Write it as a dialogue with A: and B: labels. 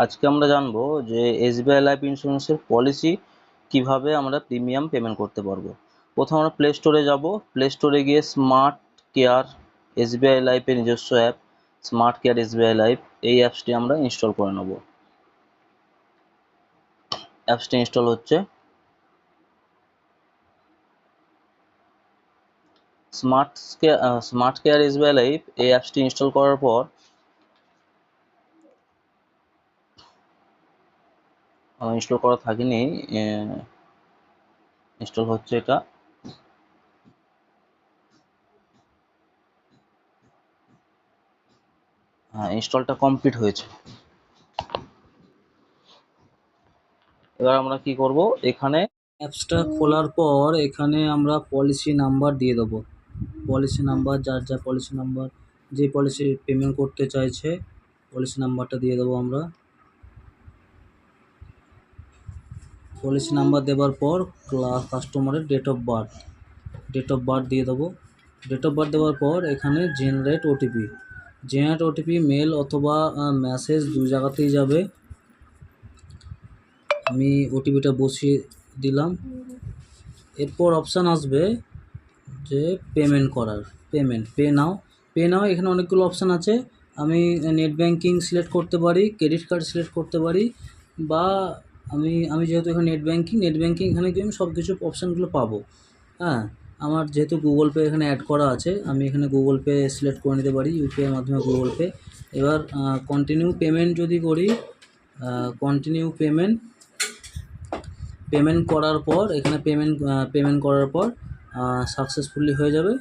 A: আজকে আমরা জানবো যে এসবিআই লাইফ ইন্স্যুরেন্সের পলিসি কিভাবে আমরা প্রিমিয়াম পেমেন্ট করতে পারবো। প্রথমে আমরা প্লে স্টোরে যাব। প্লে স্টোরে গিয়ে স্মার্ট কেয়ার এসবিআই লাইফের নিজস্ব app smart care SBI life এই অ্যাপসটি আমরা ইনস্টল করে নেব। অ্যাপসটি ইনস্টল হচ্ছে। স্মার্ট কেয়ার এসবিআই লাইফ এই অ্যাপসটি ইনস্টল করার পর ইনস্টল করা থাকেনি, ইনস্টল হচ্ছে এটা। হ্যাঁ, ইনস্টলটা কমপ্লিট হয়েছে। এবার আমরা কি করব, এখানে অ্যাপসটা খোলার পর এখানে আমরা পলিসি নাম্বার দিয়ে দেবো। পলিসি নাম্বার, যার যা পলিসি নাম্বার, যে পলিসি পেমেন্ট করতে চাইছে পলিসি নাম্বারটা দিয়ে দেবো আমরা। পলিসি নাম্বার দেওয়ার পর কাস্টমারের ডেট অফ বার্থ দিয়ে দেবো। ডেট অফ বার্থ দেওয়ার পর এখানে জেনারেট ওটিপি মেল অথবা মেসেজ দু জায়গাতেই যাবে। আমি ওটিপিটা বসিয়ে দিলাম। এরপর অপশান আসবে যে পেমেন্ট করার, পে নাও। এখানে অনেকগুলো অপশান আছে। আমি নেট ব্যাঙ্কিং সিলেক্ট করতে পারি, ক্রেডিট কার্ড সিলেক্ট করতে পারি, বা আমি যেহেতু এখানে নেট ব্যাঙ্কিং এখানে গিয়ে আমি সব কিছু অপশানগুলো পাবো। হ্যাঁ, আমার যেহেতু গুগল পে এখানে অ্যাড করা আছে, আমি এখানে গুগল পে সিলেক্ট করে নিতে পারি, ইউপিআইয়ের মাধ্যমে গুগল পে। এবার কন্টিনিউ পেমেন্ট যদি করি, কন্টিনিউ পেমেন্ট করার পর এখানে পেমেন্ট করার পর সাকসেসফুলি হয়ে যাবে।